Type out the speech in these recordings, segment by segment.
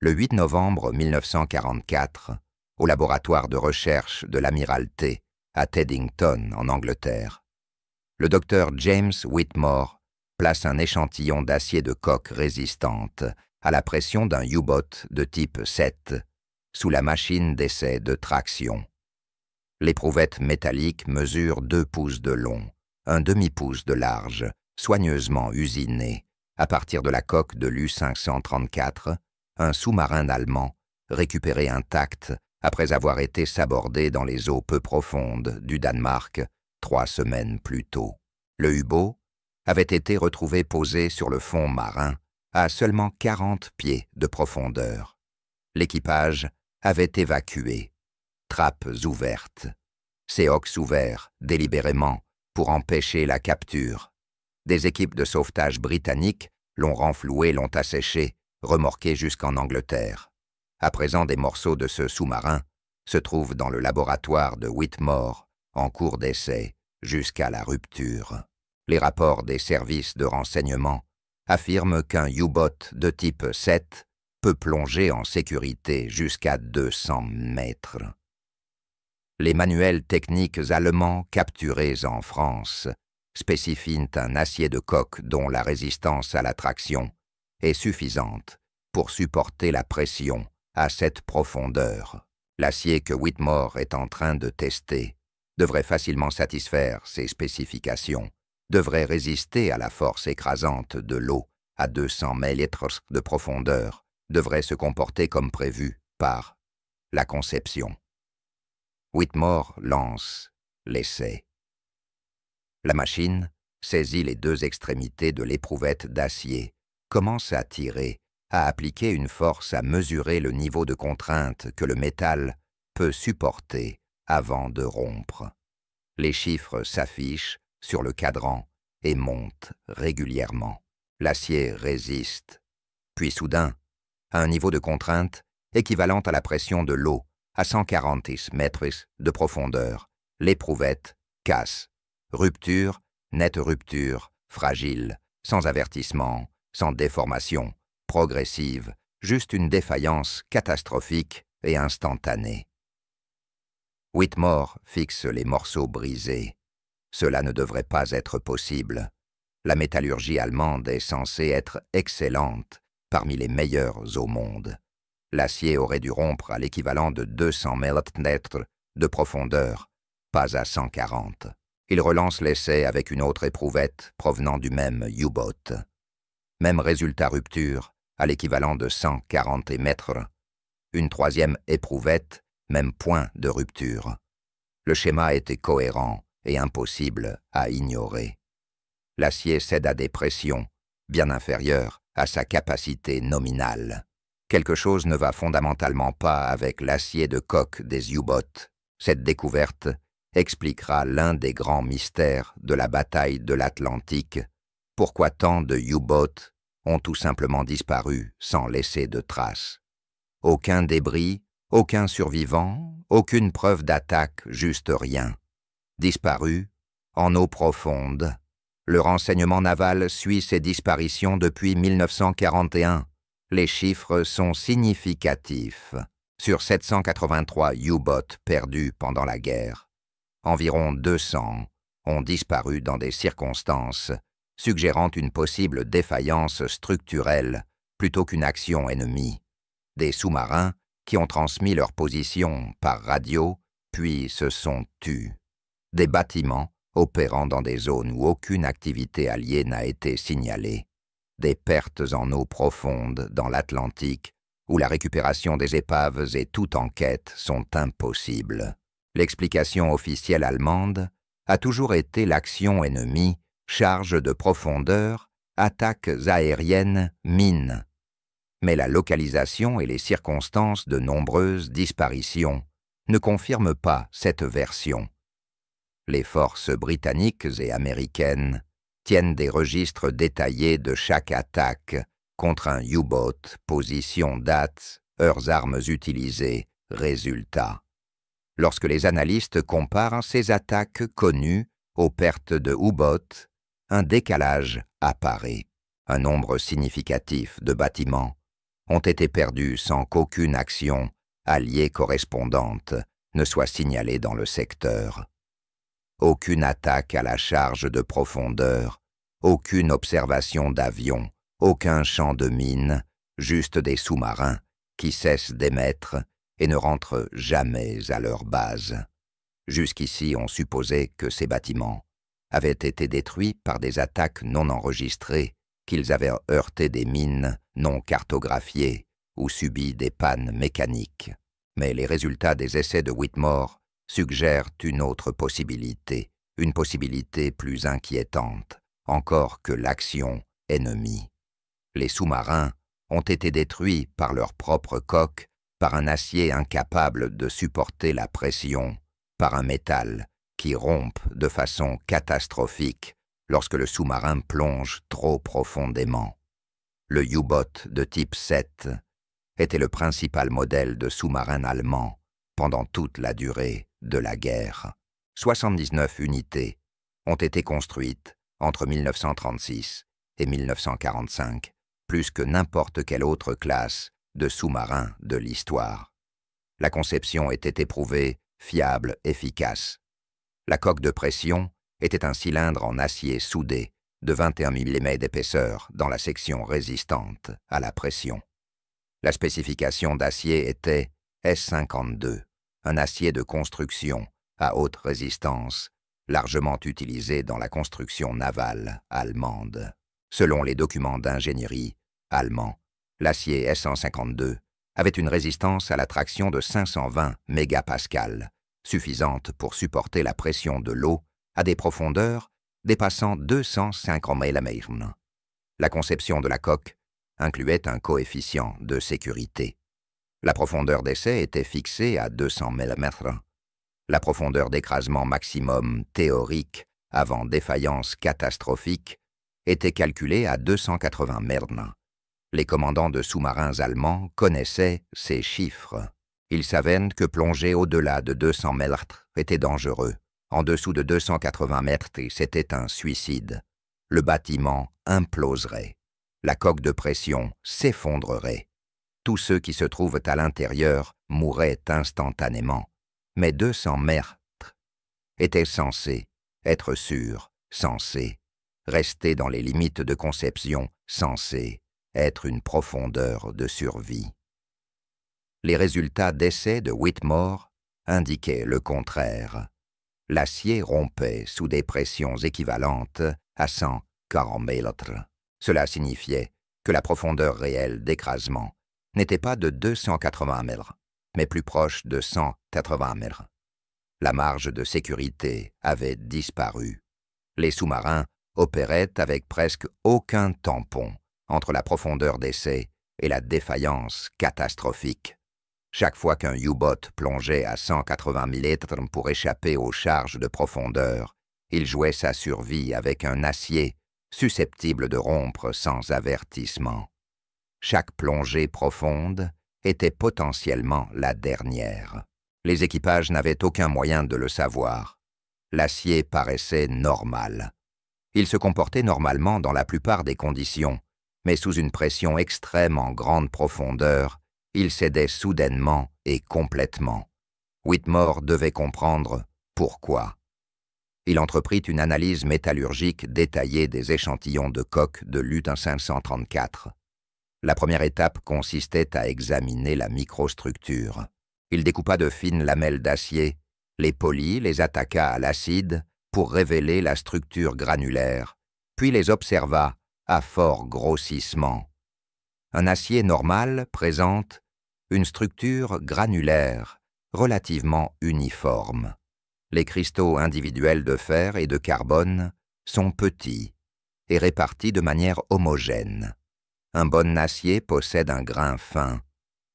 Le 8 novembre 1944, au laboratoire de recherche de l'Amirauté à Teddington, en Angleterre, le docteur James Whitmore place un échantillon d'acier de coque résistante à la pression d'un U-boat de type 7 sous la machine d'essai de traction. L'éprouvette métallique mesure 2 pouces de long, un demi-pouce de large, soigneusement usinée, à partir de la coque de l'U-534, un sous-marin allemand récupéré intact après avoir été sabordé dans les eaux peu profondes du Danemark 3 semaines plus tôt. Le U-boat avait été retrouvé posé sur le fond marin à seulement 40 pieds de profondeur. L'équipage avait évacué, trappes ouvertes, séox ouverts délibérément pour empêcher la capture. Des équipes de sauvetage britanniques l'ont renfloué, l'ont asséché, remorqué jusqu'en Angleterre. À présent, des morceaux de ce sous-marin se trouvent dans le laboratoire de Whitmore, en cours d'essai, jusqu'à la rupture. Les rapports des services de renseignement affirment qu'un U-boat de type 7 peut plonger en sécurité jusqu'à 200 mètres. Les manuels techniques allemands capturés en France spécifient un acier de coque dont la résistance à la traction est suffisante pour supporter la pression à cette profondeur. L'acier que Whitmore est en train de tester devrait facilement satisfaire ces spécifications, devrait résister à la force écrasante de l'eau à 200 mètres de profondeur, devrait se comporter comme prévu par la conception. Whitmore lance l'essai. La machine saisit les 2 extrémités de l'éprouvette d'acier, commence à tirer, à appliquer une force à mesurer le niveau de contrainte que le métal peut supporter avant de rompre. Les chiffres s'affichent sur le cadran et montent régulièrement. L'acier résiste. Puis soudain, à un niveau de contrainte équivalent à la pression de l'eau à 140 mètres de profondeur, l'éprouvette casse. Rupture, nette rupture, fragile, sans avertissement, sans déformation, progressive, juste une défaillance catastrophique et instantanée. Whitmore fixe les morceaux brisés. Cela ne devrait pas être possible. La métallurgie allemande est censée être excellente, parmi les meilleures au monde. L'acier aurait dû rompre à l'équivalent de 200 mètres de profondeur, pas à 140. Il relance l'essai avec une autre éprouvette provenant du même U-boat. Même résultat rupture, à l'équivalent de 140 mètres. Une troisième éprouvette, même point de rupture. Le schéma était cohérent et impossible à ignorer. L'acier cède à des pressions bien inférieures à sa capacité nominale. Quelque chose ne va fondamentalement pas avec l'acier de coque des U-boats. Cette découverte expliquera l'un des grands mystères de la bataille de l'Atlantique. Pourquoi tant de U-boats ont tout simplement disparu sans laisser de traces. Aucun débris, aucun survivant, aucune preuve d'attaque, juste rien. Disparu, en eau profonde. Le renseignement naval suit ces disparitions depuis 1941. Les chiffres sont significatifs. Sur 783 U-boats perdus pendant la guerre, environ 200 ont disparu dans des circonstances suggérant une possible défaillance structurelle plutôt qu'une action ennemie. Des sous-marins qui ont transmis leur position par radio, puis se sont tus. Des bâtiments opérant dans des zones où aucune activité alliée n'a été signalée. Des pertes en eau profonde dans l'Atlantique, où la récupération des épaves et toute enquête sont impossibles. L'explication officielle allemande a toujours été l'action ennemie, charge de profondeur, attaques aériennes, mines. Mais la localisation et les circonstances de nombreuses disparitions ne confirment pas cette version. Les forces britanniques et américaines tiennent des registres détaillés de chaque attaque contre un U-boat, position, date, heures, armes utilisées, résultats. Lorsque les analystes comparent ces attaques connues aux pertes de U-boats, un décalage apparaît. Un nombre significatif de bâtiments ont été perdus sans qu'aucune action, alliée correspondante, ne soit signalée dans le secteur. Aucune attaque à la charge de profondeur, aucune observation d'avion, aucun champ de mines, juste des sous-marins qui cessent d'émettre et ne rentrent jamais à leur base. Jusqu'ici, on supposait que ces bâtiments avaient été détruits par des attaques non enregistrées, qu'ils avaient heurté des mines non cartographiées ou subi des pannes mécaniques. Mais les résultats des essais de Whitmore suggèrent une autre possibilité, une possibilité plus inquiétante, encore que l'action ennemie. Les sous-marins ont été détruits par leur propre coque, par un acier incapable de supporter la pression, par un métal qui rompt de façon catastrophique lorsque le sous-marin plonge trop profondément. Le U-boat de type 7 était le principal modèle de sous-marin allemand pendant toute la durée de la guerre. 79 unités ont été construites entre 1936 et 1945, plus que n'importe quelle autre classe de sous-marins de l'histoire. La conception était éprouvée, fiable, efficace. La coque de pression était un cylindre en acier soudé de 21 mm d'épaisseur dans la section résistante à la pression. La spécification d'acier était S52, un acier de construction à haute résistance, largement utilisé dans la construction navale allemande. Selon les documents d'ingénierie allemands, l'acier S152 avait une résistance à la traction de 520 mégapascales, suffisante pour supporter la pression de l'eau à des profondeurs dépassant 250 mm. La conception de la coque incluait un coefficient de sécurité. La profondeur d'essai était fixée à 200 mm. La profondeur d'écrasement maximum théorique avant défaillance catastrophique était calculée à 280 mm. Les commandants de sous-marins allemands connaissaient ces chiffres. Ils savaient que plonger au-delà de 200 mètres était dangereux. En dessous de 280 mètres, c'était un suicide. Le bâtiment imploserait. La coque de pression s'effondrerait. Tous ceux qui se trouvent à l'intérieur mourraient instantanément. Mais 200 mètres étaient censés être sûrs, censés rester dans les limites de conception, censés être une profondeur de survie. Les résultats d'essais de Whitmore indiquaient le contraire. L'acier rompait sous des pressions équivalentes à 140 mètres. Cela signifiait que la profondeur réelle d'écrasement n'était pas de 280 mètres, mais plus proche de 180 mètres. La marge de sécurité avait disparu. Les sous-marins opéraient avec presque aucun tampon entre la profondeur d'essai et la défaillance catastrophique. Chaque fois qu'un U-boat plongeait à 180 mm pour échapper aux charges de profondeur, il jouait sa survie avec un acier susceptible de rompre sans avertissement. Chaque plongée profonde était potentiellement la dernière. Les équipages n'avaient aucun moyen de le savoir. L'acier paraissait normal. Il se comportait normalement dans la plupart des conditions, mais sous une pression extrême en grande profondeur, il cédait soudainement et complètement. Whitmore devait comprendre pourquoi. Il entreprit une analyse métallurgique détaillée des échantillons de coque de l'U-534. La première étape consistait à examiner la microstructure. Il découpa de fines lamelles d'acier, les polit, les attaqua à l'acide pour révéler la structure granulaire, puis les observa à fort grossissement. Un acier normal présente une structure granulaire relativement uniforme. Les cristaux individuels de fer et de carbone sont petits et répartis de manière homogène. Un bon acier possède un grain fin.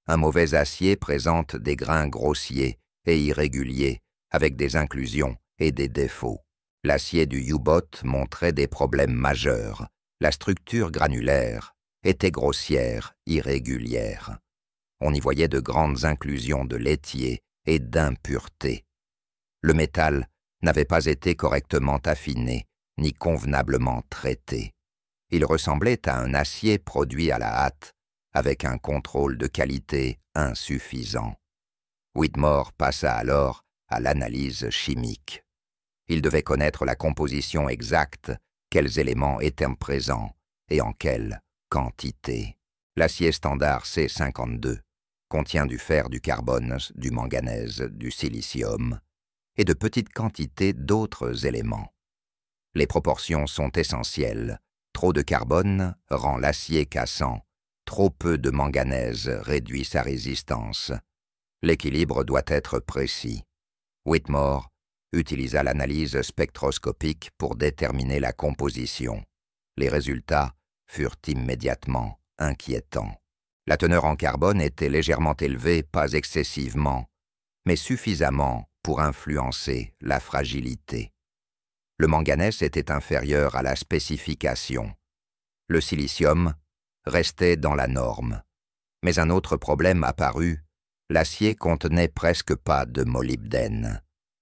Un mauvais acier présente des grains grossiers et irréguliers, avec des inclusions et des défauts. L'acier du U-boat montrait des problèmes majeurs. La structure granulaire était grossière, irrégulière. On y voyait de grandes inclusions de laitier et d'impuretés. Le métal n'avait pas été correctement affiné, ni convenablement traité. Il ressemblait à un acier produit à la hâte, avec un contrôle de qualité insuffisant. Whitmore passa alors à l'analyse chimique. Il devait connaître la composition exacte, quels éléments étaient présents et en quelle quantité. L'acier standard C52 contient du fer, du carbone, du manganèse, du silicium et de petites quantités d'autres éléments. Les proportions sont essentielles. Trop de carbone rend l'acier cassant, trop peu de manganèse réduit sa résistance. L'équilibre doit être précis. Whitmore utilisa l'analyse spectroscopique pour déterminer la composition. Les résultats furent immédiatement inquiétants. La teneur en carbone était légèrement élevée, pas excessivement, mais suffisamment pour influencer la fragilité. Le manganèse était inférieur à la spécification. Le silicium restait dans la norme. Mais un autre problème apparut. L'acier contenait presque pas de molybdène.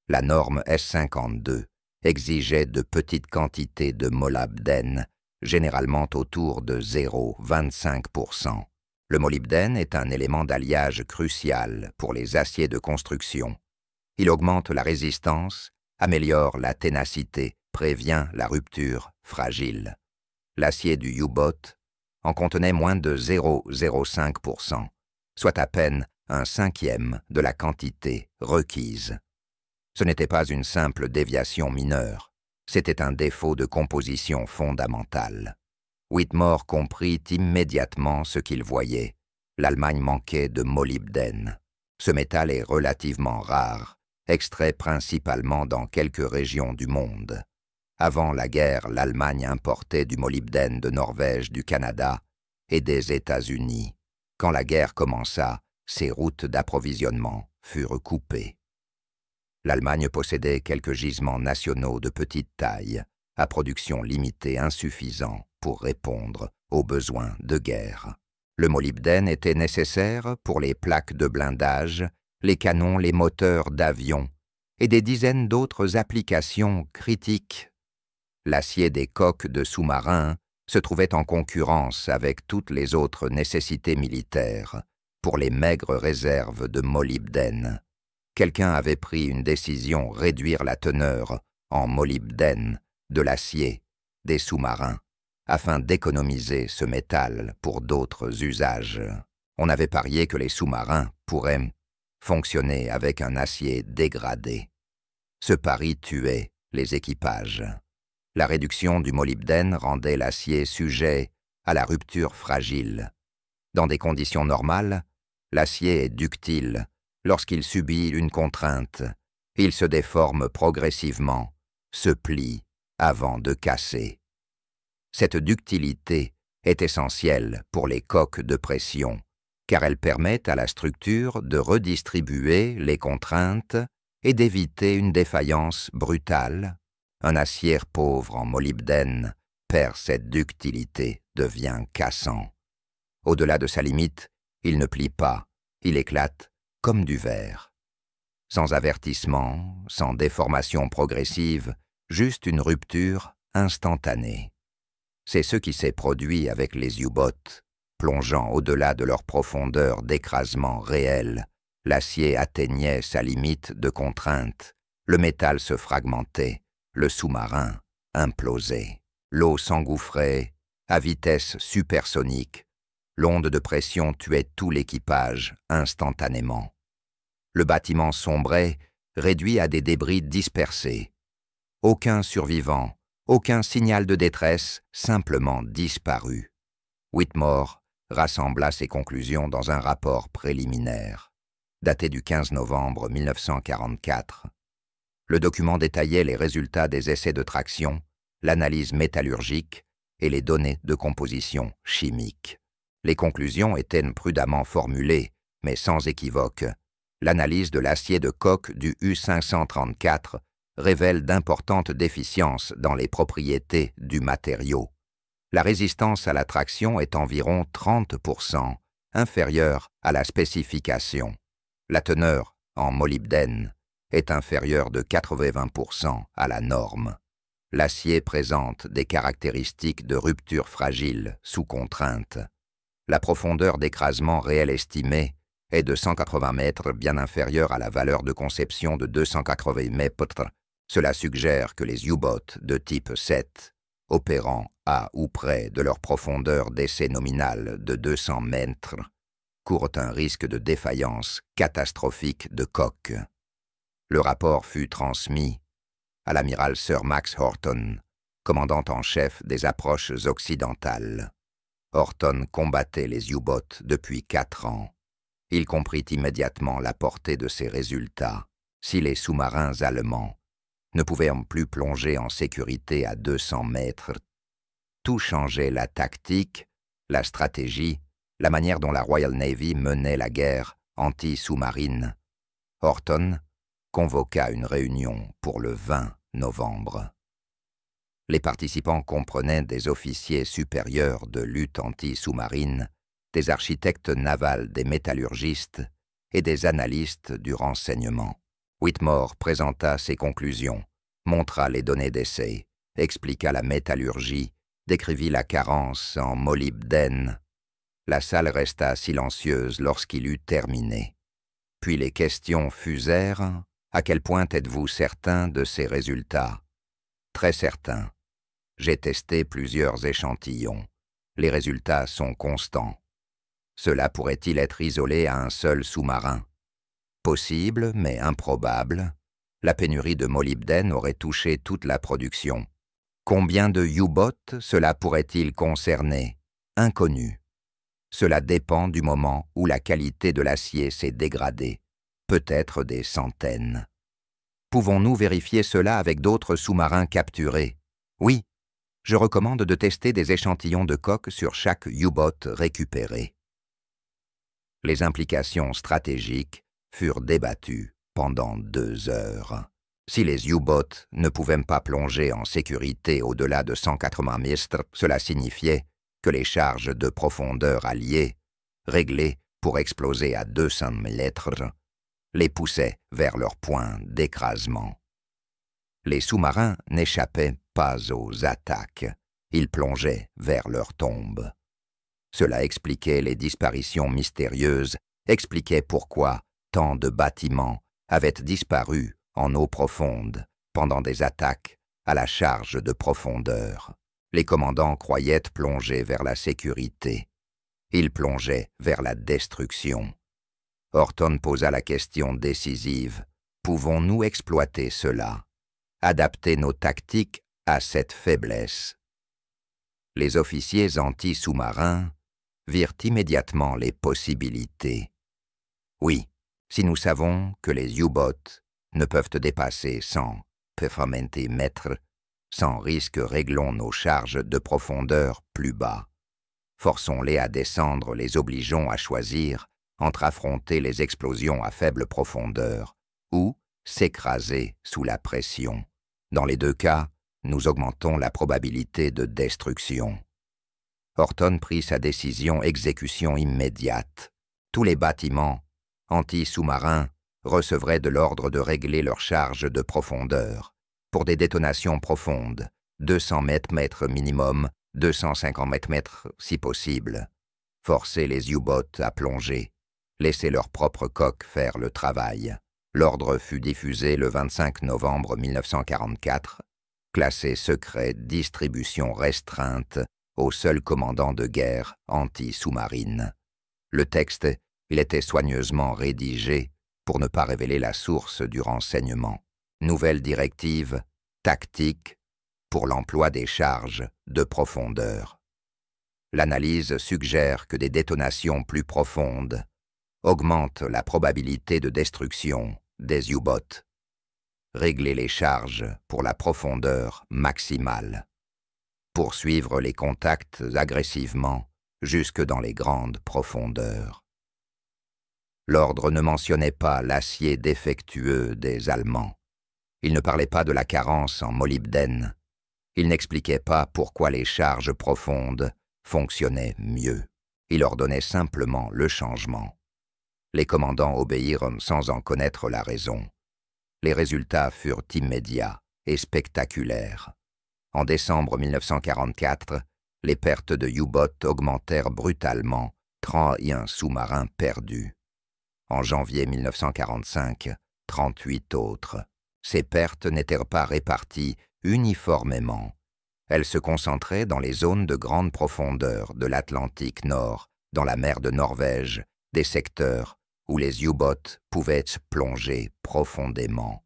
La norme S52 exigeait de petites quantités de molybdène, généralement autour de 0,25%. Le molybdène est un élément d'alliage crucial pour les aciers de construction. Il augmente la résistance, améliore la ténacité, prévient la rupture fragile. L'acier du U-boat en contenait moins de 0,05%, soit à peine un cinquième de la quantité requise. Ce n'était pas une simple déviation mineure, c'était un défaut de composition fondamentale. Whitmore comprit immédiatement ce qu'il voyait. L'Allemagne manquait de molybdène. Ce métal est relativement rare, extrait principalement dans quelques régions du monde. Avant la guerre, l'Allemagne importait du molybdène de Norvège, du Canada et des États-Unis. Quand la guerre commença, ces routes d'approvisionnement furent coupées. L'Allemagne possédait quelques gisements nationaux de petite taille, à production limitée insuffisant pour répondre aux besoins de guerre. Le molybdène était nécessaire pour les plaques de blindage, les canons, les moteurs d'avions et des dizaines d'autres applications critiques. L'acier des coques de sous-marins se trouvait en concurrence avec toutes les autres nécessités militaires pour les maigres réserves de molybdène. Quelqu'un avait pris une décision: réduire la teneur en molybdène de l'acier des sous-marins afin d'économiser ce métal pour d'autres usages. On avait parié que les sous-marins pourraient fonctionner avec un acier dégradé. Ce pari tuait les équipages. La réduction du molybdène rendait l'acier sujet à la rupture fragile. Dans des conditions normales, l'acier est ductile. Lorsqu'il subit une contrainte, il se déforme progressivement, se plie avant de casser. Cette ductilité est essentielle pour les coques de pression, car elle permet à la structure de redistribuer les contraintes et d'éviter une défaillance brutale. Un acier pauvre en molybdène perd cette ductilité, devient cassant. Au-delà de sa limite, il ne plie pas, il éclate comme du verre. Sans avertissement, sans déformation progressive, juste une rupture instantanée. C'est ce qui s'est produit avec les U-boats. Plongeant au-delà de leur profondeur d'écrasement réel, l'acier atteignait sa limite de contrainte, le métal se fragmentait, le sous-marin implosait. L'eau s'engouffrait à vitesse supersonique. L'onde de pression tuait tout l'équipage instantanément. Le bâtiment sombrait, réduit à des débris dispersés. Aucun survivant, aucun signal de détresse, simplement disparu. Whitmore rassembla ses conclusions dans un rapport préliminaire, daté du 15 novembre 1944. Le document détaillait les résultats des essais de traction, l'analyse métallurgique et les données de composition chimique. Les conclusions étaient prudemment formulées, mais sans équivoque. L'analyse de l'acier de coque du U534 révèle d'importantes déficiences dans les propriétés du matériau. La résistance à la traction est environ 30%, inférieure à la spécification. La teneur en molybdène est inférieure de 80% à la norme. L'acier présente des caractéristiques de rupture fragile sous contrainte. La profondeur d'écrasement réelle estimée est de 180 mètres, bien inférieure à la valeur de conception de 280 mètres. Cela suggère que les U-boats de type 7, opérant à ou près de leur profondeur d'essai nominale de 200 mètres, courent un risque de défaillance catastrophique de coque. Le rapport fut transmis à l'amiral Sir Max Horton, commandant en chef des approches occidentales. Horton combattait les U-boats depuis 4 ans. Il comprit immédiatement la portée de ces résultats. Si les sous-marins allemands ne pouvaient plus plonger en sécurité à 200 mètres, tout changeait la tactique, la stratégie, la manière dont la Royal Navy menait la guerre anti-sous-marine. Horton convoqua une réunion pour le 20 novembre. Les participants comprenaient des officiers supérieurs de lutte anti-sous-marine, des architectes navals, des métallurgistes et des analystes du renseignement. Whitmore présenta ses conclusions, montra les données d'essai, expliqua la métallurgie, décrivit la carence en molybdène. La salle resta silencieuse lorsqu'il eut terminé. Puis les questions fusèrent. À quel point êtes-vous certain de ces résultats? Très certain. J'ai testé plusieurs échantillons. Les résultats sont constants. Cela pourrait-il être isolé à un seul sous-marin? Possible, mais improbable. La pénurie de molybdène aurait touché toute la production. Combien de U-boats cela pourrait-il concerner? Inconnu. Cela dépend du moment où la qualité de l'acier s'est dégradée. Peut-être des centaines. Pouvons-nous vérifier cela avec d'autres sous-marins capturés? Oui. Je recommande de tester des échantillons de coque sur chaque U-boat récupéré. Les implications stratégiques furent débattues pendant 2 heures. Si les U-boats ne pouvaient pas plonger en sécurité au-delà de 180 mètres, cela signifiait que les charges de profondeur alliées, réglées pour exploser à 200 mètres, les poussaient vers leur point d'écrasement. Les sous-marins n'échappaient pas aux attaques, ils plongeaient vers leur tombe. Cela expliquait les disparitions mystérieuses, expliquait pourquoi tant de bâtiments avaient disparu en eau profonde pendant des attaques à la charge de profondeur. Les commandants croyaient plonger vers la sécurité. Ils plongeaient vers la destruction. Horton posa la question décisive. Pouvons-nous exploiter cela? Adapter nos tactiques à cette faiblesse? Les officiers anti-sous-marins virent immédiatement les possibilités. Oui, si nous savons que les U-boats ne peuvent dépasser 100 mètres, sans risque réglons nos charges de profondeur plus bas. Forçons-les à descendre, les obligeons à choisir entre affronter les explosions à faible profondeur ou s'écraser sous la pression. Dans les 2 cas, nous augmentons la probabilité de destruction. Horton prit sa décision exécution immédiate. Tous les bâtiments anti-sous-marins recevraient de l'ordre de régler leur charge de profondeur. Pour des détonations profondes, 200 mètres minimum, 250 mètres si possible. Forcer les U-boats à plonger. Laisser leur propre coque faire le travail. L'ordre fut diffusé le 25 novembre 1944, classé secret, distribution restreinte au seul commandant de guerre anti-sous-marine. Le texte, il était soigneusement rédigé pour ne pas révéler la source du renseignement. Nouvelle directive tactique pour l'emploi des charges de profondeur. L'analyse suggère que des détonations plus profondes augmentent la probabilité de destruction des U-boats. Régler les charges pour la profondeur maximale. Poursuivre les contacts agressivement jusque dans les grandes profondeurs. L'ordre ne mentionnait pas l'acier défectueux des Allemands. Il ne parlait pas de la carence en molybdène. Il n'expliquait pas pourquoi les charges profondes fonctionnaient mieux. Il ordonnait simplement le changement. Les commandants obéirent sans en connaître la raison. Les résultats furent immédiats et spectaculaires. En décembre 1944, Les pertes de U-boat augmentèrent brutalement, 31 sous-marins perdus. En janvier 1945, 38 autres. Ces pertes n'étaient pas réparties uniformément. Elles se concentraient dans les zones de grande profondeur de l'Atlantique Nord, dans la mer de Norvège, des secteurs où les U-boats pouvaient plonger profondément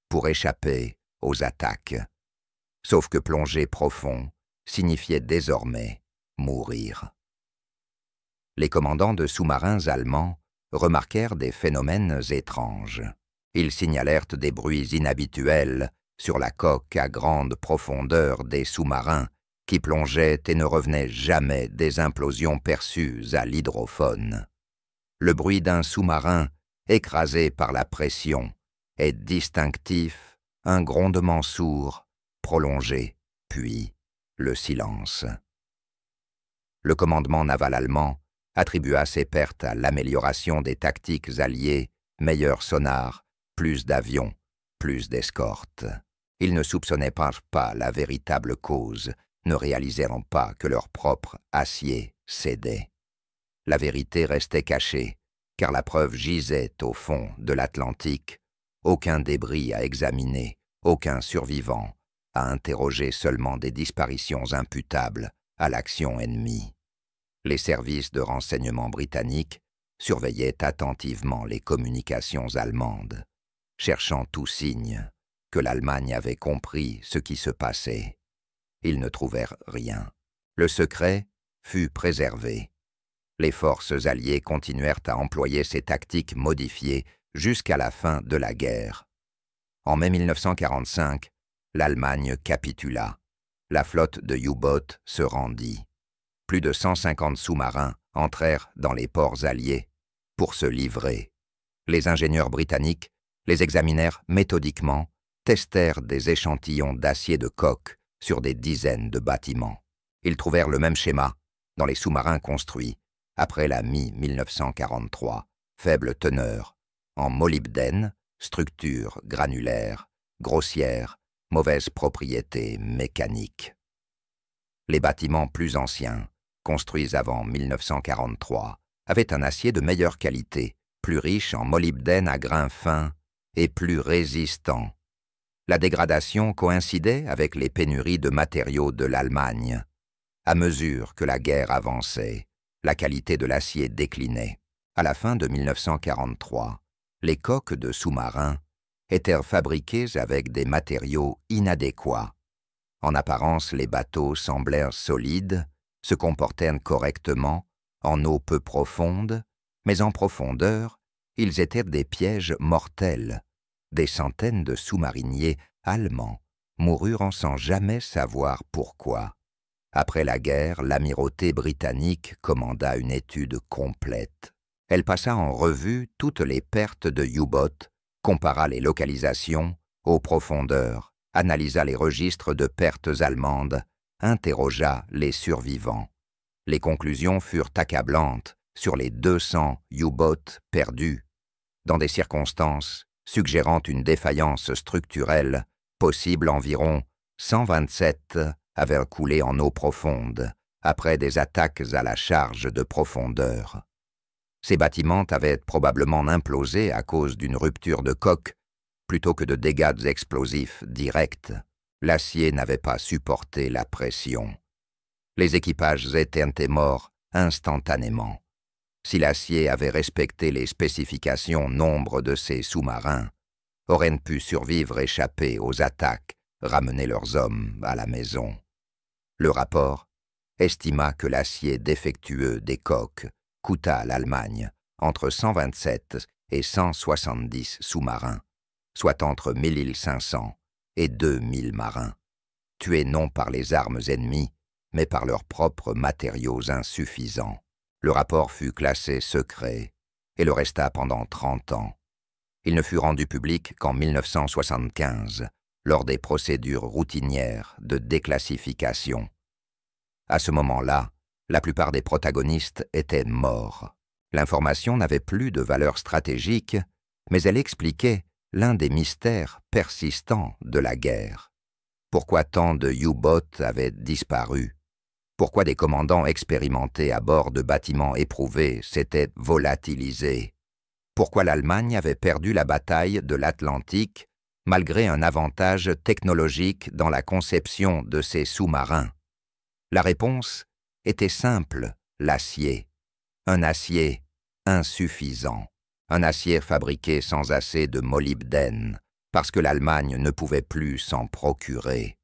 pour échapper aux attaques. Sauf que plonger profond signifiait désormais mourir. Les commandants de sous-marins allemands remarquèrent des phénomènes étranges. Ils signalèrent des bruits inhabituels sur la coque à grande profondeur des sous-marins qui plongeaient et ne revenaient jamais des implosions perçues à l'hydrophone. Le bruit d'un sous-marin écrasé par la pression est distinctif, un grondement sourd, prolongé, puis le silence. Le commandement naval allemand attribua ces pertes à l'amélioration des tactiques alliées, meilleurs sonars, plus d'avions, plus d'escortes. Ils ne soupçonnaient pas la véritable cause, ne réalisèrent pas que leur propre acier cédait. La vérité restait cachée, car la preuve gisait au fond de l'Atlantique. Aucun débris à examiner, aucun survivant à interroger, seulement des disparitions imputables à l'action ennemie. Les services de renseignement britanniques surveillaient attentivement les communications allemandes, cherchant tout signe que l'Allemagne avait compris ce qui se passait. Ils ne trouvèrent rien. Le secret fut préservé. Les forces alliées continuèrent à employer ces tactiques modifiées jusqu'à la fin de la guerre. En mai 1945, l'Allemagne capitula. La flotte de U-boat se rendit. Plus de 150 sous-marins entrèrent dans les ports alliés pour se livrer. Les ingénieurs britanniques les examinèrent méthodiquement, testèrent des échantillons d'acier de coque sur des dizaines de bâtiments. Ils trouvèrent le même schéma dans les sous-marins construits après la mi-1943, faible teneur, en molybdène, structure granulaire, grossière, mauvaise propriété mécanique. Les bâtiments plus anciens, construits avant 1943, avaient un acier de meilleure qualité, plus riche en molybdène à grains fins et plus résistant. La dégradation coïncidait avec les pénuries de matériaux de l'Allemagne. À mesure que la guerre avançait, la qualité de l'acier déclinait. À la fin de 1943, les coques de sous-marins étaient fabriquées avec des matériaux inadéquats. En apparence, les bateaux semblaient solides, se comportaient correctement, en eau peu profonde, mais en profondeur, ils étaient des pièges mortels. Des centaines de sous-mariniers allemands moururent sans jamais savoir pourquoi. Après la guerre, l'amirauté britannique commanda une étude complète. Elle passa en revue toutes les pertes de U-boat, compara les localisations aux profondeurs, analysa les registres de pertes allemandes, interrogea les survivants. Les conclusions furent accablantes sur les 200 U-boats perdus, dans des circonstances suggérant une défaillance structurelle possible. Environ 127 avaient coulé en eau profonde après des attaques à la charge de profondeur. Ces bâtiments avaient probablement implosé à cause d'une rupture de coque plutôt que de dégâts explosifs directs. L'acier n'avait pas supporté la pression. Les équipages étaient morts instantanément. Si l'acier avait respecté les spécifications, nombre de ces sous-marins auraient pu survivre, échapper aux attaques, ramener leurs hommes à la maison. Le rapport estima que l'acier défectueux des coques coûta à l'Allemagne entre 127 et 170 sous-marins, soit entre 1500 et 2000 marins, tués non par les armes ennemies, mais par leurs propres matériaux insuffisants. Le rapport fut classé secret et le resta pendant 30 ans. Il ne fut rendu public qu'en 1975, lors des procédures routinières de déclassification. À ce moment-là, la plupart des protagonistes étaient morts. L'information n'avait plus de valeur stratégique, mais elle expliquait l'un des mystères persistants de la guerre. Pourquoi tant de U-boats avaient disparu? Pourquoi des commandants expérimentés à bord de bâtiments éprouvés s'étaient volatilisés? Pourquoi l'Allemagne avait perdu la bataille de l'Atlantique malgré un avantage technologique dans la conception de ses sous-marins? La réponse était simple, l'acier. Un acier insuffisant. Un acier fabriqué sans assez de molybdène, parce que l'Allemagne ne pouvait plus s'en procurer.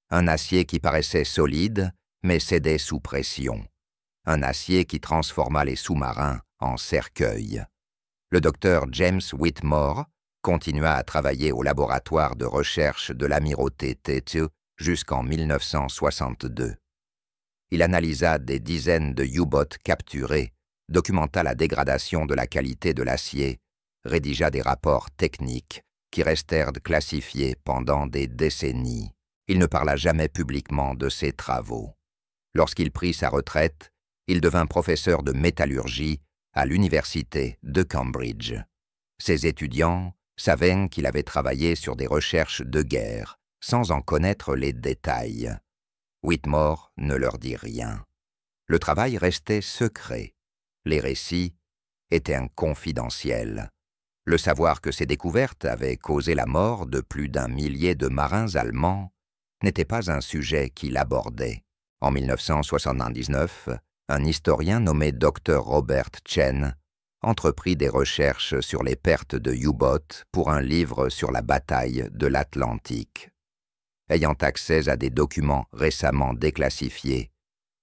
Un acier qui paraissait solide, mais cédait sous pression. Un acier qui transforma les sous-marins en cercueils. Le docteur James Whitmore continua à travailler au laboratoire de recherche de l'amirauté Tete jusqu'en 1962. Il analysa des dizaines de U-boats capturés, documenta la dégradation de la qualité de l'acier, rédigea des rapports techniques qui restèrent classifiés pendant des décennies. Il ne parla jamais publiquement de ses travaux. Lorsqu'il prit sa retraite, il devint professeur de métallurgie à l'université de Cambridge. Ses étudiants savaient qu'il avait travaillé sur des recherches de guerre, sans en connaître les détails. Whitmore ne leur dit rien. Le travail restait secret. Les récits étaient confidentiels. Le savoir que ces découvertes avaient causé la mort de plus d'1 millier de marins allemands n'était pas un sujet qu'il abordait. En 1979, un historien nommé Dr. Robert Chen entreprit des recherches sur les pertes de U-boats pour un livre sur la bataille de l'Atlantique. Ayant accès à des documents récemment déclassifiés,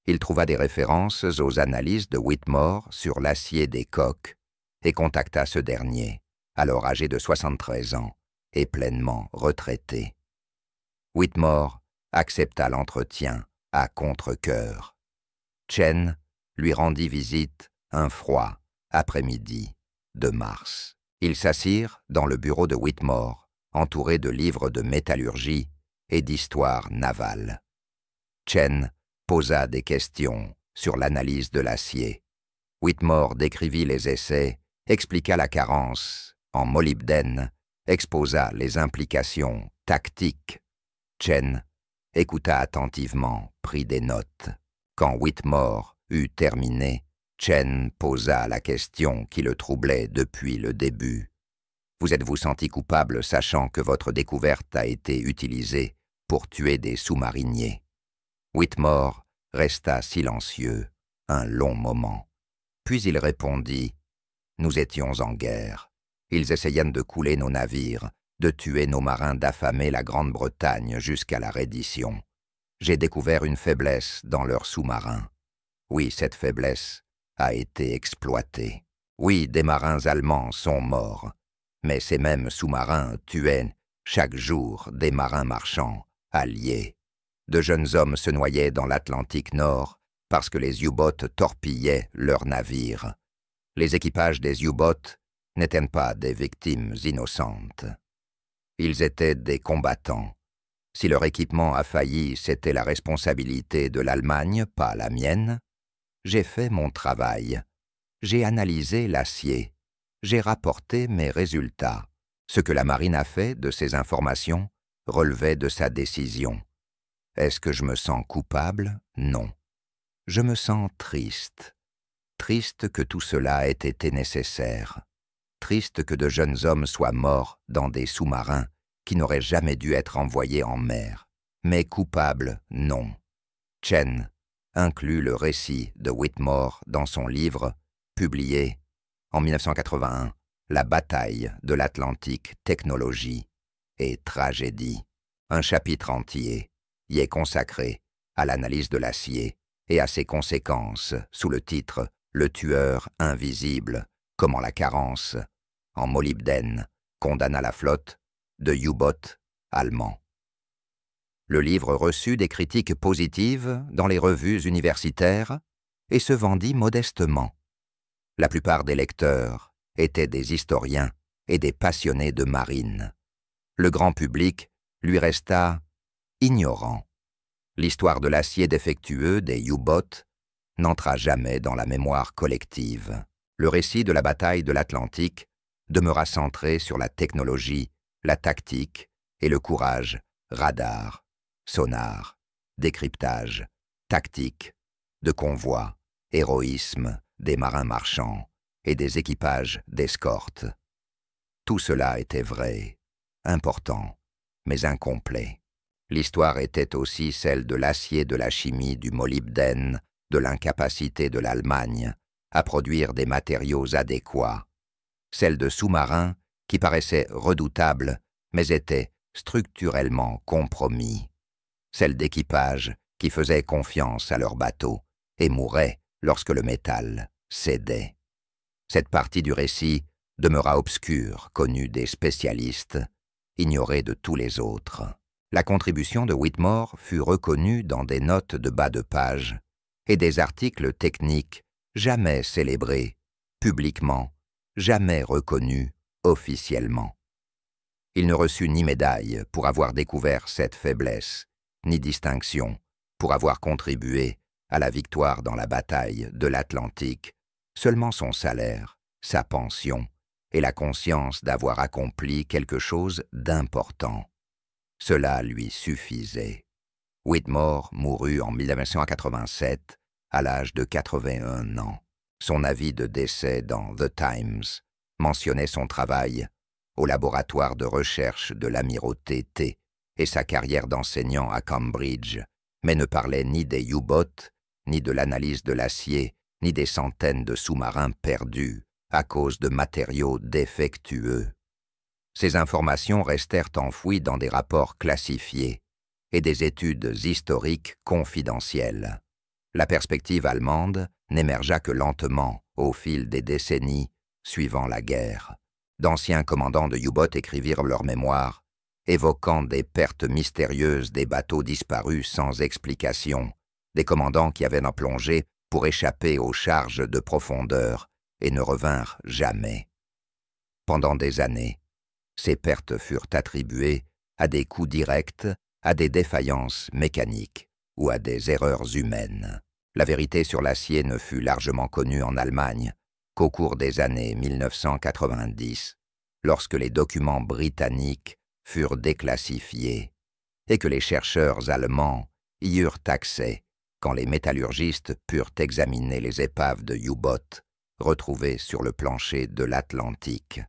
il trouva des références aux analyses de Whitmore sur l'acier des coques et contacta ce dernier, alors âgé de 73 ans et pleinement retraité. Whitmore accepta l'entretien à contre-cœur. Chen lui rendit visite un froid après-midi de mars. Ils s'assirent dans le bureau de Whitmore, entourés de livres de métallurgie et d'histoire navale. Chen posa des questions sur l'analyse de l'acier. Whitmore décrivit les essais, expliqua la carence en molybdène, exposa les implications tactiques. Chen écouta attentivement, prit des notes. Quand Whitmore eut terminé, Chen posa la question qui le troublait depuis le début. Vous êtes-vous senti coupable sachant que votre découverte a été utilisée pour tuer des sous-mariniers? Whitmore resta silencieux un long moment. Puis il répondit « Nous étions en guerre. Ils essayaient de couler nos navires, de tuer nos marins, d'affamer la Grande-Bretagne jusqu'à la reddition. J'ai découvert une faiblesse dans leurs sous-marins. Oui, cette faiblesse a été exploitée. Oui, des marins allemands sont morts. Mais ces mêmes sous-marins tuaient chaque jour des marins marchands, alliés. De jeunes hommes se noyaient dans l'Atlantique Nord parce que les U-boats torpillaient leurs navires. Les équipages des U-boats n'étaient pas des victimes innocentes. Ils étaient des combattants. Si leur équipement a failli, c'était la responsabilité de l'Allemagne, pas la mienne. J'ai fait mon travail. J'ai analysé l'acier. J'ai rapporté mes résultats. Ce que la marine a fait de ces informations relevait de sa décision. Est-ce que je me sens coupable? Non. Je me sens triste. Triste que tout cela ait été nécessaire. Triste que de jeunes hommes soient morts dans des sous-marins qui n'auraient jamais dû être envoyés en mer. Mais coupable, non. Chen inclut le récit de Whitmore dans son livre, publié en 1981, La bataille de l'Atlantique, technologie et tragédie. Un chapitre entier y est consacré à l'analyse de l'acier et à ses conséquences sous le titre « Le tueur invisible, comment la carence en molybdène condamna la flotte de U-boats allemands ». Le livre reçut des critiques positives dans les revues universitaires et se vendit modestement. La plupart des lecteurs étaient des historiens et des passionnés de marine. Le grand public lui resta ignorant. L'histoire de l'acier défectueux des U-boats n'entra jamais dans la mémoire collective. Le récit de la bataille de l'Atlantique demeura centré sur la technologie, la tactique et le courage, radar, sonar, décryptage, tactique, de convois, héroïsme des marins marchands et des équipages d'escorte. Tout cela était vrai, important, mais incomplet. L'histoire était aussi celle de l'acier, de la chimie, du molybdène, de l'incapacité de l'Allemagne à produire des matériaux adéquats, celle de sous-marins qui paraissaient redoutables mais étaient structurellement compromis, celle d'équipages qui faisaient confiance à leurs bateaux et mouraient lorsque le métal cédait. Cette partie du récit demeura obscure, connue des spécialistes, ignorée de tous les autres. La contribution de Whitmore fut reconnue dans des notes de bas de page et des articles techniques jamais célébrés, publiquement, jamais reconnus officiellement. Il ne reçut ni médaille pour avoir découvert cette faiblesse, ni distinction pour avoir contribué à la victoire dans la bataille de l'Atlantique, seulement son salaire, sa pension et la conscience d'avoir accompli quelque chose d'important. Cela lui suffisait. Whitmore mourut en 1987 à l'âge de 81 ans. Son avis de décès dans The Times mentionnait son travail au laboratoire de recherche de l'amirauté T et sa carrière d'enseignant à Cambridge, mais ne parlait ni des U-boats, ni de l'analyse de l'acier, ni des centaines de sous-marins perdus à cause de matériaux défectueux. Ces informations restèrent enfouies dans des rapports classifiés et des études historiques confidentielles. La perspective allemande n'émergea que lentement au fil des décennies suivant la guerre. D'anciens commandants de U-boats écrivirent leurs mémoires, évoquant des pertes mystérieuses des bateaux disparus sans explication, des commandants qui avaient plongé pour échapper aux charges de profondeur et ne revinrent jamais. Pendant des années, ces pertes furent attribuées à des coups directs, à des défaillances mécaniques ou à des erreurs humaines. La vérité sur l'acier ne fut largement connue en Allemagne qu'au cours des années 1990, lorsque les documents britanniques furent déclassifiés et que les chercheurs allemands y eurent accès quand les métallurgistes purent examiner les épaves de U-boats retrouvées sur le plancher de l'Atlantique.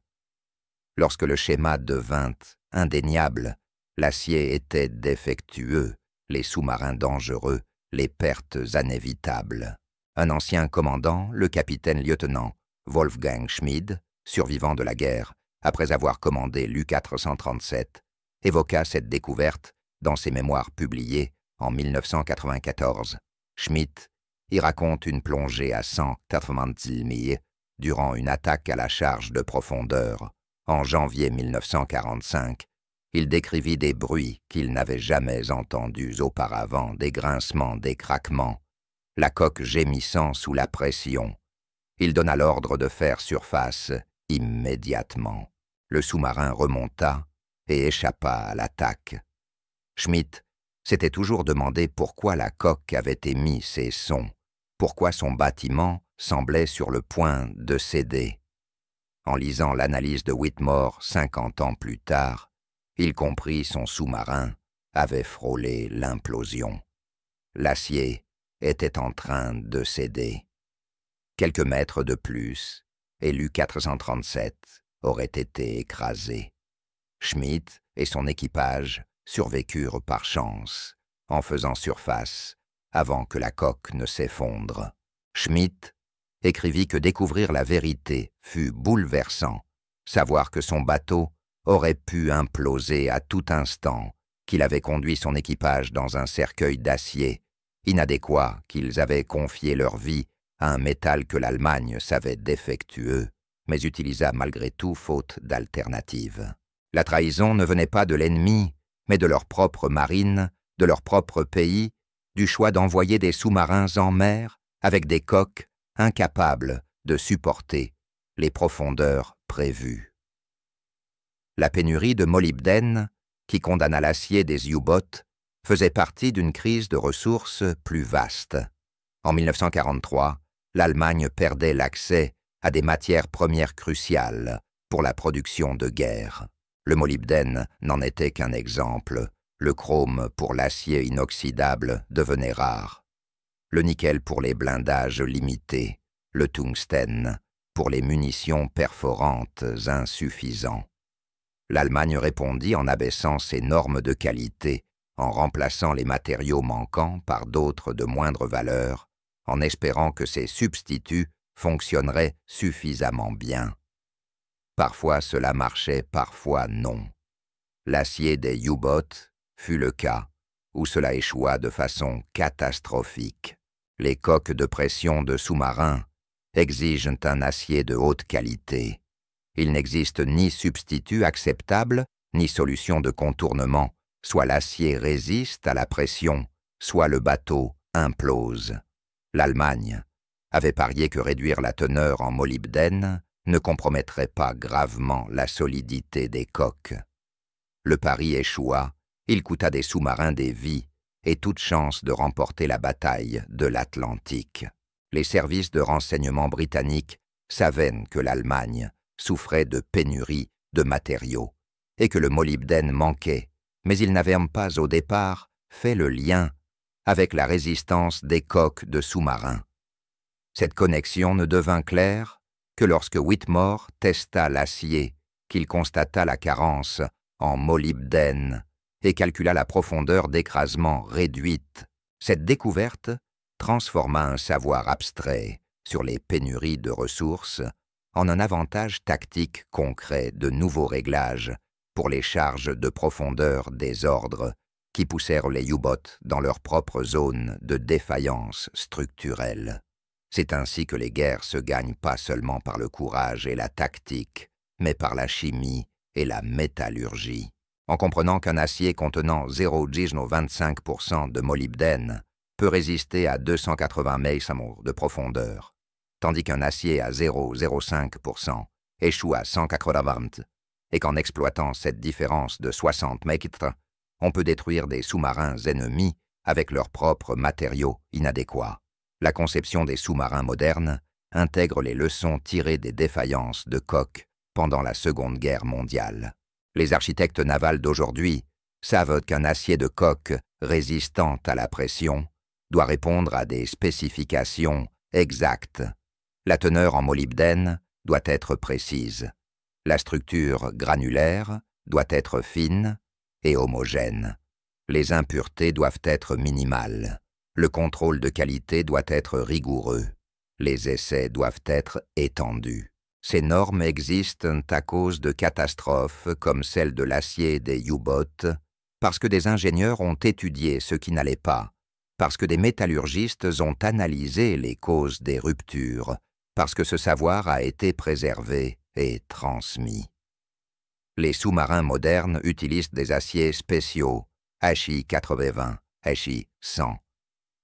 Lorsque le schéma devint indéniable, l'acier était défectueux, les sous-marins dangereux, les pertes inévitables. Un ancien commandant, le capitaine-lieutenant Wolfgang Schmid, survivant de la guerre, après avoir commandé l'U-437, évoqua cette découverte dans ses mémoires publiés en 1994. Schmid y raconte une plongée à 190 milles durant une attaque à la charge de profondeur. En janvier 1945, il décrivit des bruits qu'il n'avait jamais entendus auparavant, des grincements, des craquements, la coque gémissant sous la pression. Il donna l'ordre de faire surface immédiatement. Le sous-marin remonta et échappa à l'attaque. Schmidt s'était toujours demandé pourquoi la coque avait émis ces sons, pourquoi son bâtiment semblait sur le point de céder. En lisant l'analyse de Whitmore 50 ans plus tard, il comprit son sous-marin avait frôlé l'implosion. L'acier était en train de céder. Quelques mètres de plus, et l'U-437 aurait été écrasé. Schmidt et son équipage survécurent par chance, en faisant surface, avant que la coque ne s'effondre. Schmidt écrivit que découvrir la vérité fut bouleversant, savoir que son bateau aurait pu imploser à tout instant, qu'il avait conduit son équipage dans un cercueil d'acier, inadéquat, qu'ils avaient confié leur vie à un métal que l'Allemagne savait défectueux, mais utilisa malgré tout faute d'alternative. La trahison ne venait pas de l'ennemi, mais de leur propre marine, de leur propre pays, du choix d'envoyer des sous-marins en mer avec des coques incapables de supporter les profondeurs prévues. La pénurie de molybdène, qui condamna l'acier des U-boats, faisait partie d'une crise de ressources plus vaste. En 1943, l'Allemagne perdait l'accès à des matières premières cruciales pour la production de guerre. Le molybdène n'en était qu'un exemple. Le chrome pour l'acier inoxydable devenait rare. le nickel pour les blindages limités, le tungstène pour les munitions perforantes insuffisants. L'Allemagne répondit en abaissant ses normes de qualité, en remplaçant les matériaux manquants par d'autres de moindre valeur, en espérant que ces substituts fonctionneraient suffisamment bien. Parfois cela marchait, parfois non. L'acier des U-boats fut le cas, où cela échoua de façon catastrophique. Les coques de pression de sous-marins exigent un acier de haute qualité. Il n'existe ni substitut acceptable, ni solution de contournement. Soit l'acier résiste à la pression, soit le bateau implose. L'Allemagne avait parié que réduire la teneur en molybdène ne compromettrait pas gravement la solidité des coques. Le pari échoua, il coûta des sous-marins des vies et toute chance de remporter la bataille de l'Atlantique. Les services de renseignement britanniques savaient que l'Allemagne souffrait de pénurie de matériaux et que le molybdène manquait, mais ils n'avaient pas au départ fait le lien avec la résistance des coques de sous-marins. Cette connexion ne devint claire que lorsque Whitmore testa l'acier, qu'il constata la carence en molybdène et calcula la profondeur d'écrasement réduite. Cette découverte transforma un savoir abstrait sur les pénuries de ressources en un avantage tactique concret de nouveaux réglages pour les charges de profondeur des ordres qui poussèrent les U-boats dans leur propre zone de défaillance structurelle. C'est ainsi que les guerres se gagnent pas seulement par le courage et la tactique, mais par la chimie et la métallurgie. En comprenant qu'un acier contenant 0,25% de molybdène peut résister à 280 meilles de profondeur, tandis qu'un acier à 0,05% échoue à 180, et qu'en exploitant cette différence de 60 mètres, on peut détruire des sous-marins ennemis avec leurs propres matériaux inadéquats. La conception des sous-marins modernes intègre les leçons tirées des défaillances de coques pendant la Seconde Guerre mondiale. Les architectes navals d'aujourd'hui savent qu'un acier de coque résistant à la pression doit répondre à des spécifications exactes. La teneur en molybdène doit être précise. La structure granulaire doit être fine et homogène. Les impuretés doivent être minimales. Le contrôle de qualité doit être rigoureux. Les essais doivent être étendus. Ces normes existent à cause de catastrophes comme celle de l'acier des U-boats, parce que des ingénieurs ont étudié ce qui n'allait pas, parce que des métallurgistes ont analysé les causes des ruptures, parce que ce savoir a été préservé et transmis. Les sous-marins modernes utilisent des aciers spéciaux, HI 80, HI 100,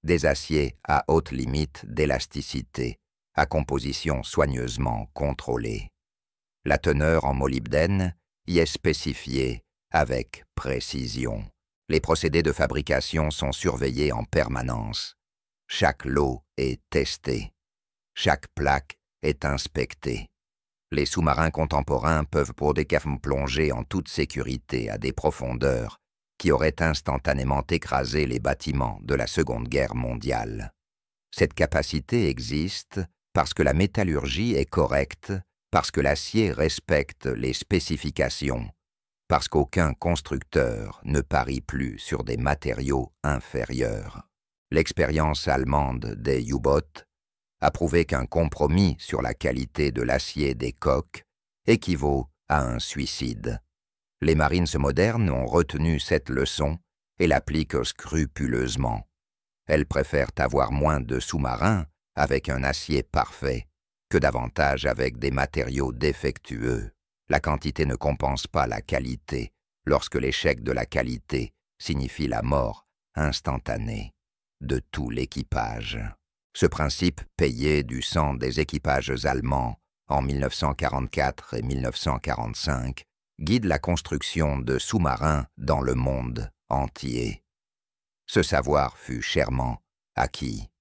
des aciers à haute limite d'élasticité, à composition soigneusement contrôlée. La teneur en molybdène y est spécifiée avec précision. Les procédés de fabrication sont surveillés en permanence. Chaque lot est testé. Chaque plaque est inspectée. Les sous-marins contemporains peuvent pour des cas plonger en toute sécurité à des profondeurs qui auraient instantanément écrasé les bâtiments de la Seconde Guerre mondiale. Cette capacité existe parce que la métallurgie est correcte, parce que l'acier respecte les spécifications, parce qu'aucun constructeur ne parie plus sur des matériaux inférieurs. L'expérience allemande des U-boats a prouvé qu'un compromis sur la qualité de l'acier des coques équivaut à un suicide. Les marines modernes ont retenu cette leçon et l'appliquent scrupuleusement. Elles préfèrent avoir moins de sous-marins avec un acier parfait que davantage avec des matériaux défectueux. La quantité ne compense pas la qualité lorsque l'échec de la qualité signifie la mort instantanée de tout l'équipage. Ce principe payé du sang des équipages allemands en 1944 et 1945 guide la construction de sous-marins dans le monde entier. Ce savoir fut chèrement acquis.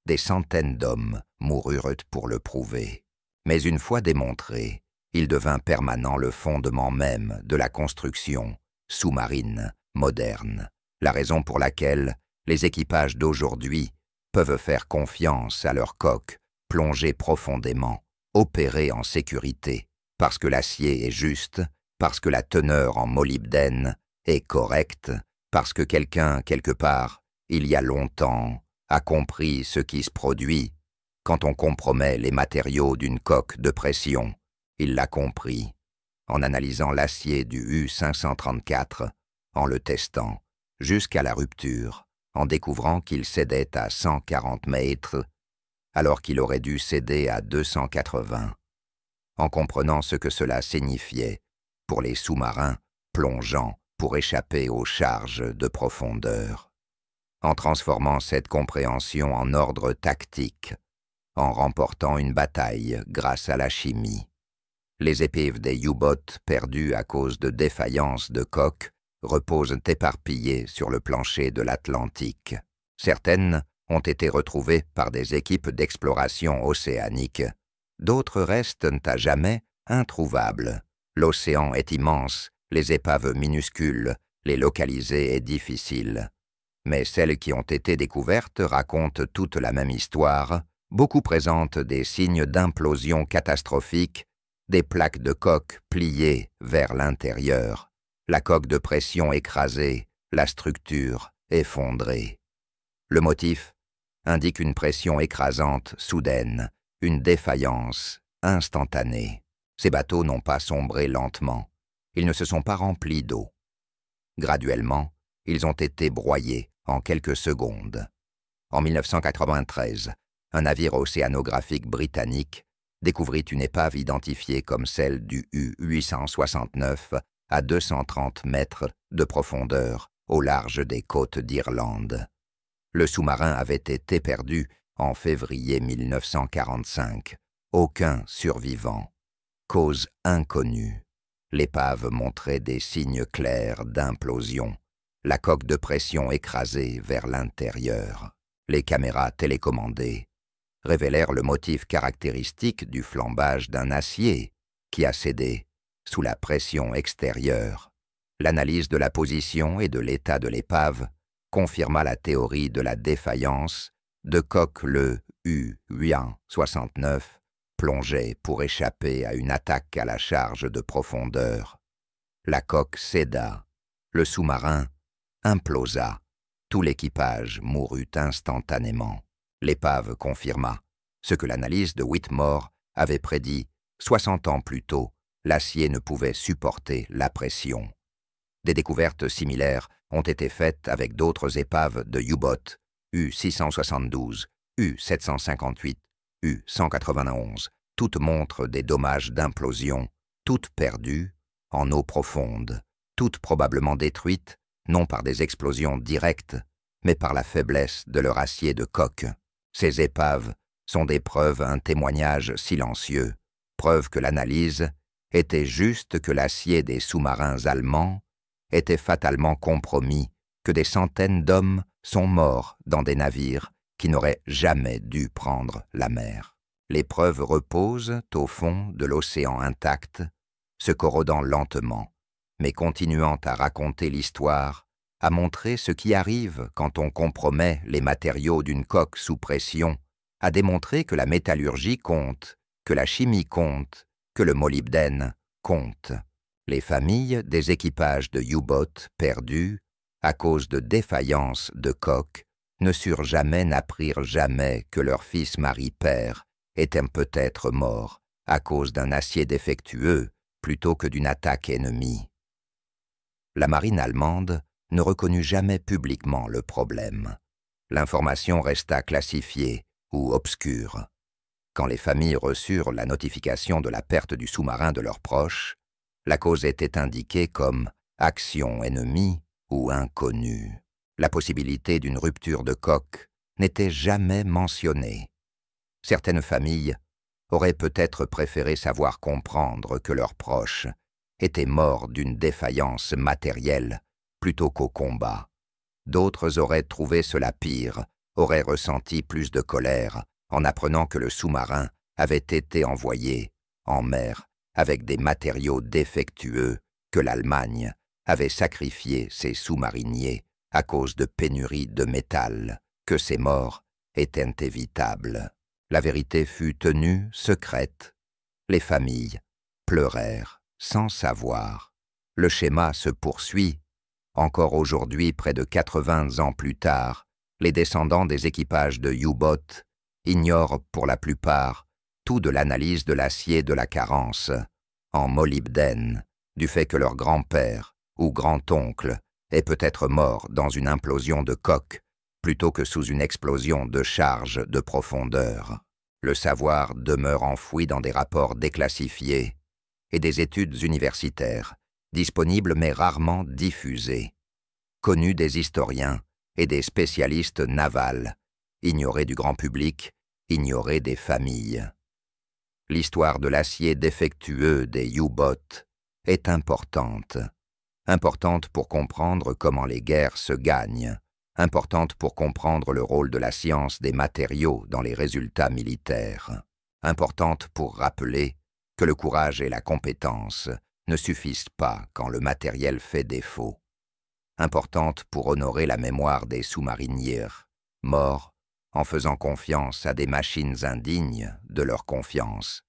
Des centaines d'hommes moururent pour le prouver. Mais une fois démontré, il devint permanent le fondement même de la construction sous-marine moderne, la raison pour laquelle les équipages d'aujourd'hui peuvent faire confiance à leur coque, plonger profondément, opérer en sécurité, parce que l'acier est juste, parce que la teneur en molybdène est correcte, parce que quelqu'un, quelque part, il y a longtemps, a compris ce qui se produit quand on compromet les matériaux d'une coque de pression. Il l'a compris en analysant l'acier du U534, en le testant, jusqu'à la rupture, en découvrant qu'il cédait à 140 mètres, alors qu'il aurait dû céder à 280, en comprenant ce que cela signifiait pour les sous-marins plongeant pour échapper aux charges de profondeur, en transformant cette compréhension en ordre tactique, en remportant une bataille grâce à la chimie. Les épives des U-boats perdues à cause de défaillances de coques reposent éparpillées sur le plancher de l'Atlantique. Certaines ont été retrouvées par des équipes d'exploration océanique. D'autres restent à jamais introuvables. L'océan est immense, les épaves minuscules, les localiser est difficile. Mais celles qui ont été découvertes racontent toute la même histoire. Beaucoup présentent des signes d'implosion catastrophique, des plaques de coque pliées vers l'intérieur, la coque de pression écrasée, la structure effondrée. Le motif indique une pression écrasante soudaine, une défaillance instantanée. Ces bateaux n'ont pas sombré lentement, ils ne se sont pas remplis d'eau. Graduellement, ils ont été broyés en quelques secondes. En 1993, un navire océanographique britannique découvrit une épave identifiée comme celle du U-869 à 230 mètres de profondeur au large des côtes d'Irlande. Le sous-marin avait été perdu en février 1945. Aucun survivant. Cause inconnue. L'épave montrait des signes clairs d'implosion. La coque de pression écrasée vers l'intérieur. Les caméras télécommandées révélèrent le motif caractéristique du flambage d'un acier qui a cédé sous la pression extérieure. L'analyse de la position et de l'état de l'épave confirma la théorie de la défaillance de coque. Le U-869 plongeait pour échapper à une attaque à la charge de profondeur. La coque céda, le sous-marin implosa, tout l'équipage mourut instantanément. L'épave confirma ce que l'analyse de Whitmore avait prédit 60 ans plus tôt. L'acier ne pouvait supporter la pression. Des découvertes similaires ont été faites avec d'autres épaves de U-boats, U-672, U-758, U-191. Toutes montrent des dommages d'implosion, toutes perdues en eau profonde, toutes probablement détruites, non par des explosions directes, mais par la faiblesse de leur acier de coque. Ces épaves sont des preuves, un témoignage silencieux, preuve que l'analyse était juste, que l'acier des sous-marins allemands était fatalement compromis, que des centaines d'hommes sont morts dans des navires qui n'auraient jamais dû prendre la mer. Les preuves reposent au fond de l'océan intact, se corrodant lentement, mais continuant à raconter l'histoire, à montrer ce qui arrive quand on compromet les matériaux d'une coque sous pression, à démontrer que la métallurgie compte, que la chimie compte, que le molybdène compte. Les familles des équipages de U-boats perdus, à cause de défaillances de coque, ne surent jamais, n'apprirent jamais que leur fils mari-père était peut-être mort à cause d'un acier défectueux plutôt que d'une attaque ennemie. La marine allemande ne reconnut jamais publiquement le problème. L'information resta classifiée ou obscure. Quand les familles reçurent la notification de la perte du sous-marin de leurs proches, la cause était indiquée comme action ennemie ou inconnue. La possibilité d'une rupture de coque n'était jamais mentionnée. Certaines familles auraient peut-être préféré savoir comprendre que leurs proches étaient morts d'une défaillance matérielle plutôt qu'au combat. D'autres auraient trouvé cela pire, auraient ressenti plus de colère en apprenant que le sous-marin avait été envoyé en mer avec des matériaux défectueux, que l'Allemagne avait sacrifié ses sous-mariniers à cause de pénurie de métal, que ces morts était évitable. La vérité fut tenue secrète. Les familles pleurèrent sans savoir. Le schéma se poursuit. Encore aujourd'hui, près de 80 ans plus tard, les descendants des équipages de U-Boat ignorent pour la plupart tout de l'analyse de l'acier de la carence en molybdène, du fait que leur grand-père ou grand-oncle est peut-être mort dans une implosion de coque plutôt que sous une explosion de charge de profondeur. Le savoir demeure enfoui dans des rapports déclassifiés et des études universitaires, disponibles mais rarement diffusées, connues des historiens et des spécialistes navals, ignorées du grand public, ignorées des familles. L'histoire de l'acier défectueux des U-Boats est importante. Importante pour comprendre comment les guerres se gagnent, importante pour comprendre le rôle de la science des matériaux dans les résultats militaires, importante pour rappeler que le courage et la compétence ne suffisent pas quand le matériel fait défaut, importante pour honorer la mémoire des sous-mariniers, morts en faisant confiance à des machines indignes de leur confiance.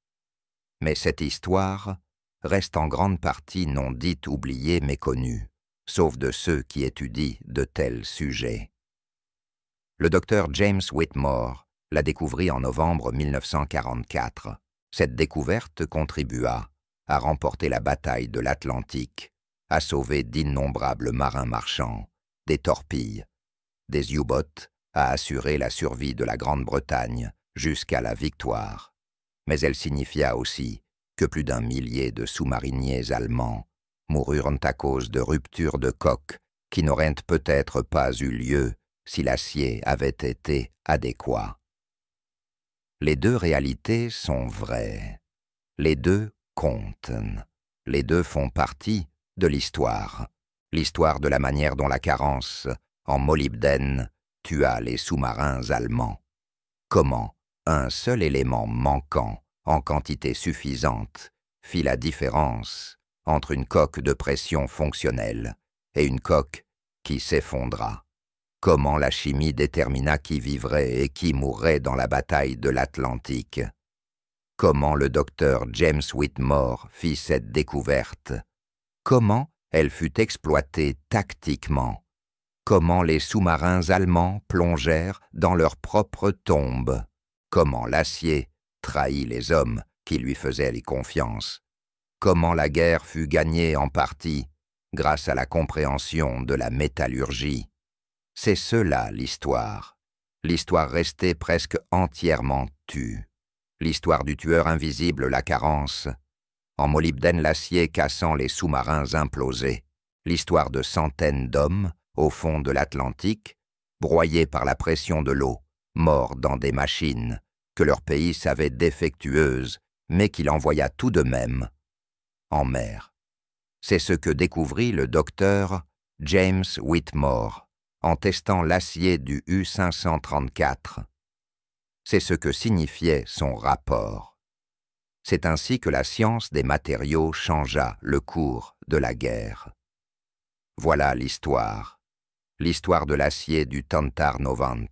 Mais cette histoire reste en grande partie non dite, oubliée, méconnue, sauf de ceux qui étudient de tels sujets. Le docteur James Whitmore la découvrit en novembre 1944. Cette découverte contribua à remporter la bataille de l'Atlantique, à sauver d'innombrables marins marchands, des torpilles, des U-Boats, à assurer la survie de la Grande-Bretagne jusqu'à la victoire. Mais elle signifia aussi que plus d'1 millier de sous-mariniers allemands moururent à cause de ruptures de coque qui n'auraient peut-être pas eu lieu si l'acier avait été adéquat. Les deux réalités sont vraies. Les deux comptent. Les deux font partie de l'histoire. L'histoire de la manière dont la carence en molybdène tua les sous-marins allemands. Comment un seul élément manquant en quantité suffisante fit la différence entre une coque de pression fonctionnelle et une coque qui s'effondra. Comment la chimie détermina qui vivrait et qui mourrait dans la bataille de l'Atlantique. Comment le docteur James Whitmore fit cette découverte. Comment elle fut exploitée tactiquement. Comment les sous-marins allemands plongèrent dans leur propre tombe. Comment l'acier trahit les hommes qui lui faisaient les confiances. Comment la guerre fut gagnée en partie grâce à la compréhension de la métallurgie. C'est cela l'histoire. L'histoire restée presque entièrement tue. L'histoire du tueur invisible, la carence. En molybdène, l'acier cassant les sous-marins implosés. L'histoire de centaines d'hommes au fond de l'Atlantique, broyés par la pression de l'eau, morts dans des machines que leur pays savait défectueuses, mais qu'il envoya tout de même en mer. C'est ce que découvrit le docteur James Whitmore en testant l'acier du U-534. C'est ce que signifiait son rapport. C'est ainsi que la science des matériaux changea le cours de la guerre. Voilà l'histoire de l'acier du Tantar Novant.